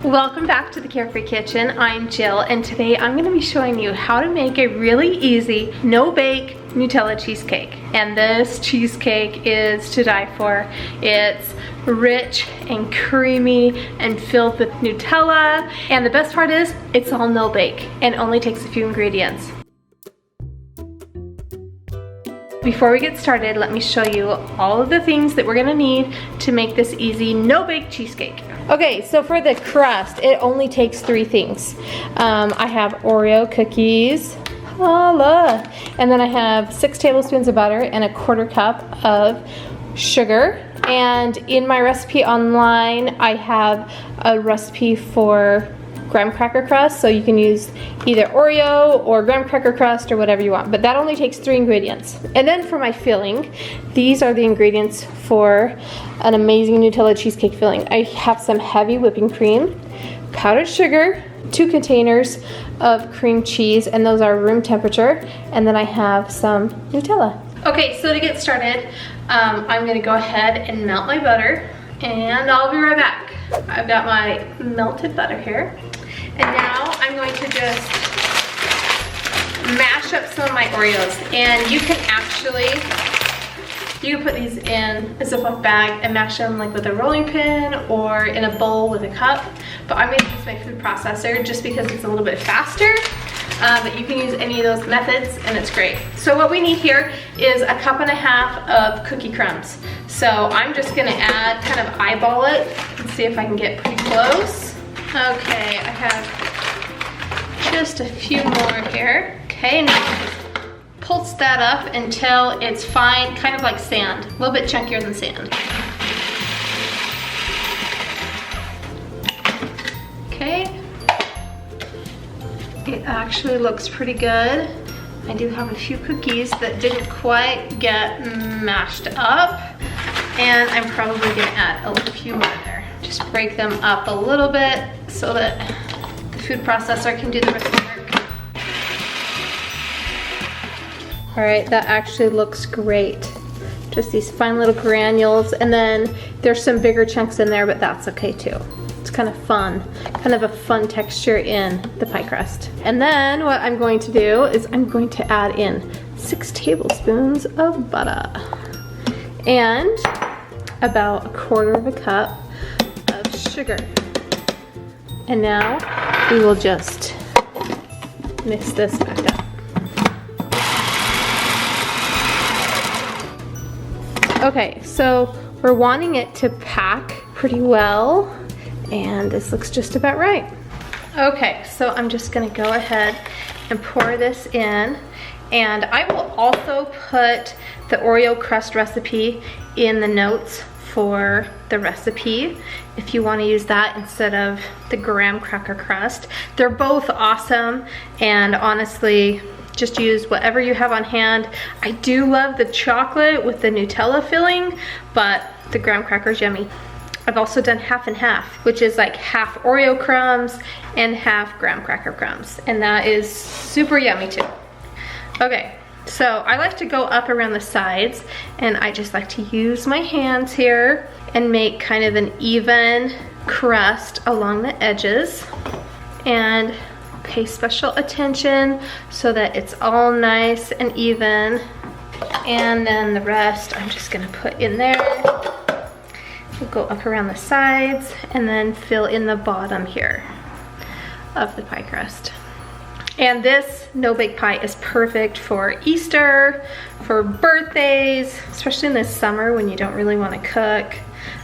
Welcome back to the Carefree Kitchen. I'm Jill, and today I'm going to be showing you how to make a really easy no-bake Nutella cheesecake. And this cheesecake is to die for. It's rich and creamy and filled with Nutella, and the best part is it's all no-bake and only takes a few ingredients. Before we get started, let me show you all of the things that we're gonna need to make this easy no-bake cheesecake. Okay, so for the crust, it only takes 3 things. I have Oreo cookies, holla, and then I have 6 tablespoons of butter and a 1/4 cup of sugar. And in my recipe online, I have a recipe for graham cracker crust, so you can use either Oreo or graham cracker crust or whatever you want, but that only takes 3 ingredients. And then for my filling, these are the ingredients for an amazing Nutella cheesecake filling. I have some heavy whipping cream, powdered sugar, 2 containers of cream cheese, and those are room temperature, and then I have some Nutella. Okay, so to get started, I'm gonna go ahead and melt my butter, and I'll be right back. I've got my melted butter here. And now I'm going to just mash up some of my Oreos. And you can put these in a Ziploc bag and mash them like with a rolling pin or in a bowl with a cup. But I'm gonna use my food processor just because it's a little bit faster. But you can use any of those methods and it's great. So what we need here is a 1.5 cups of cookie crumbs. So I'm just gonna add, kind of eyeball it and see if I can get pretty close. Okay, I have just a few more here. Okay, now just pulse that up until it's fine, kind of like sand, a little bit chunkier than sand. Okay, it actually looks pretty good. I do have a few cookies that didn't quite get mashed up, and I'm probably gonna add a few more there. Just break them up a little bit so that the food processor can do the rest of the work. All right, that actually looks great. Just these fine little granules, and then there's some bigger chunks in there, but that's okay too. It's kind of fun, kind of a fun texture in the pie crust. And then what I'm going to do is I'm going to add in 6 tablespoons of butter and about 1/4 cup of sugar. And now we will just mix this back up. Okay, so we're wanting it to pack pretty well, and this looks just about right. Okay, so I'm just gonna go ahead and pour this in, and I will also put the Oreo crust recipe in the notes for the recipe if you want to use that instead of the graham cracker crust. They're both awesome, and honestly, just use whatever you have on hand. I do love the chocolate with the Nutella filling, but the graham cracker's yummy. I've also done half and half, which is like half Oreo crumbs and half graham cracker crumbs, and that is super yummy too. Okay, so I like to go up around the sides, and I just like to use my hands here and make kind of an even crust along the edges, and pay special attention so that it's all nice and even. And then the rest I'm just gonna put in there. We'll go up around the sides and then fill in the bottom here of the pie crust. And this no-bake pie is perfect for Easter, for birthdays, especially in this summer when you don't really want to cook.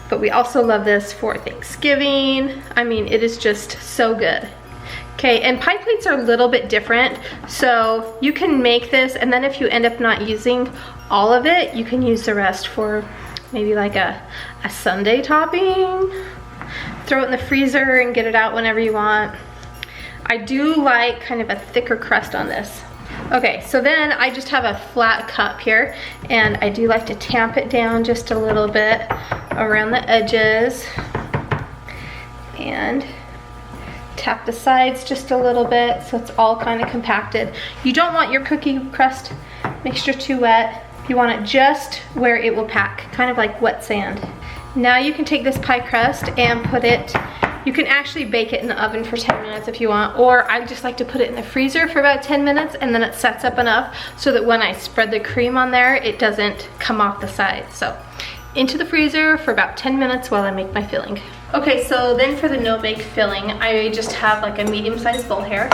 But we also love this for Thanksgiving. I mean, it is just so good. Okay, and pie plates are a little bit different, so you can make this, and then if you end up not using all of it, you can use the rest for maybe like a sundae topping. Throw it in the freezer and get it out whenever you want. I do like kind of a thicker crust on this. Okay, so then I just have a flat cup here, and I do like to tamp it down just a little bit around the edges and tap the sides just a little bit so it's all kind of compacted. You don't want your cookie crust mixture too wet. You want it just where it will pack, kind of like wet sand. Now you can take this pie crust and put it You can actually bake it in the oven for 10 minutes if you want, or I just like to put it in the freezer for about 10 minutes and then it sets up enough so that when I spread the cream on there, it doesn't come off the sides. So into the freezer for about 10 minutes while I make my filling. Okay, so then for the no-bake filling, I just have like a medium-sized bowl here,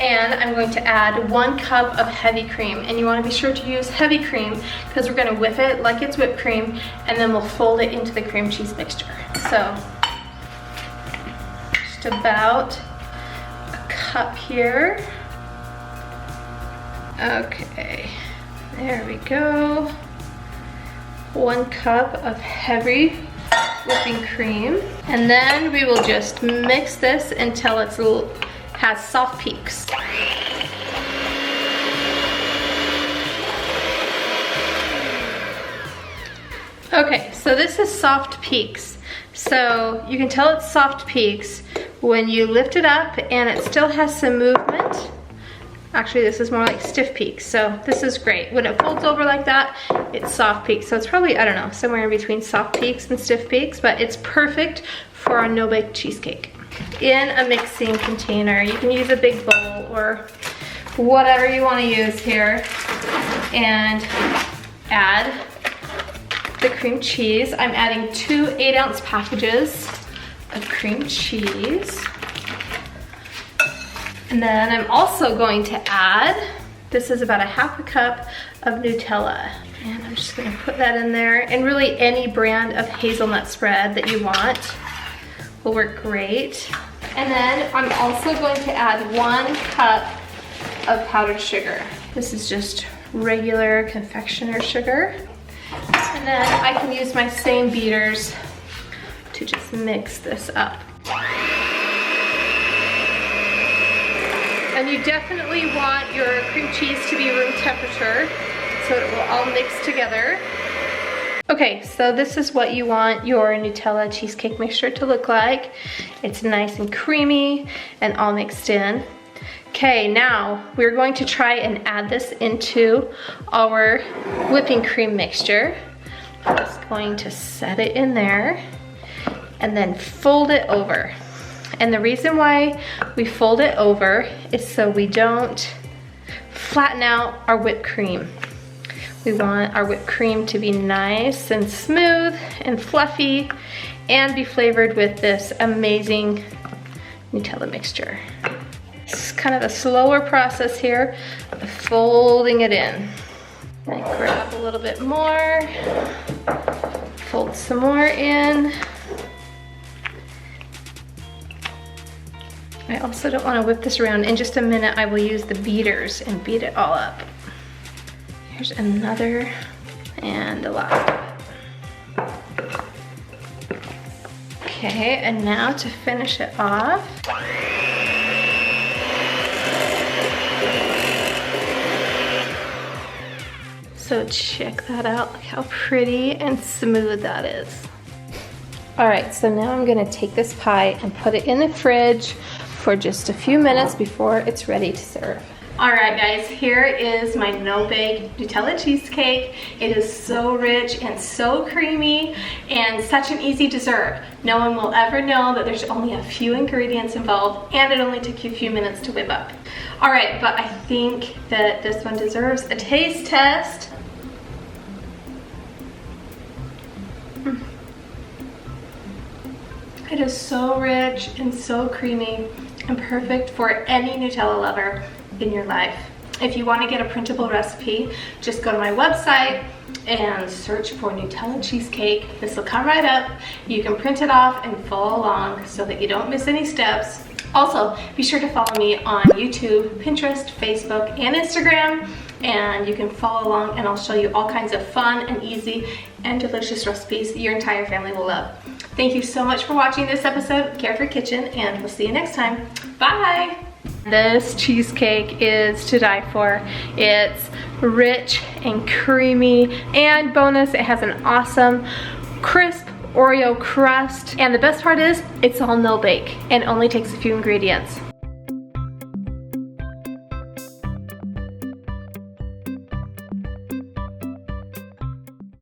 and I'm going to add 1 cup of heavy cream. And you want to be sure to use heavy cream because we're going to whip it like it's whipped cream, and then we'll fold it into the cream cheese mixture. So just about a cup here. Okay, there we go. 1 cup of heavy whipping cream, and then we will just mix this until it has soft peaks. Okay, so this is soft peaks. So you can tell it's soft peaks when you lift it up and it still has some movement. Actually, this is more like stiff peaks, so this is great. When it folds over like that, it's soft peaks. So it's probably, I don't know, somewhere in between soft peaks and stiff peaks, but it's perfect for a no-bake cheesecake. In a mixing container, you can use a big bowl or whatever you want to use here, and add the cream cheese. I'm adding 2 8-ounce packages of cream cheese. And then I'm also going to add, this is about a 1/2 cup of Nutella. And I'm just gonna put that in there. And really any brand of hazelnut spread that you want will work great. And then I'm also going to add 1 cup of powdered sugar. This is just regular confectioner sugar. And then I can use my same beaters to just mix this up. And you definitely want your cream cheese to be room temperature so it will all mix together. Okay, so this is what you want your Nutella cheesecake mixture to look like. It's nice and creamy and all mixed in. Okay, now we're going to try and add this into our whipping cream mixture. I'm just going to set it in there and then fold it over. And the reason why we fold it over is so we don't flatten out our whipped cream. We want our whipped cream to be nice and smooth and fluffy and be flavored with this amazing Nutella mixture. It's kind of a slower process here of folding it in. And grab a little bit more, fold some more in. I also don't want to whip this around. In just a minute, I will use the beaters and beat it all up. Here's another and the last. Okay, and now to finish it off. So check that out, look how pretty and smooth that is. All right, so now I'm gonna take this pie and put it in the fridge for just a few minutes before it's ready to serve. All right guys, here is my no-bake Nutella cheesecake. It is so rich and so creamy and such an easy dessert. No one will ever know that there's only a few ingredients involved and it only took you a few minutes to whip up. All right, but I think that this one deserves a taste test. It is so rich and so creamy and perfect for any Nutella lover in your life. If you want to get a printable recipe, just go to my website and search for Nutella cheesecake. This will come right up. You can print it off and follow along so that you don't miss any steps. Also, be sure to follow me on YouTube, Pinterest, Facebook, and Instagram, and you can follow along and I'll show you all kinds of fun and easy and delicious recipes your entire family will love. Thank you so much for watching this episode of Carefree Kitchen, and we'll see you next time. Bye! This cheesecake is to die for. It's rich and creamy, and bonus, it has an awesome crisp Oreo crust. And the best part is, it's all no-bake and only takes a few ingredients.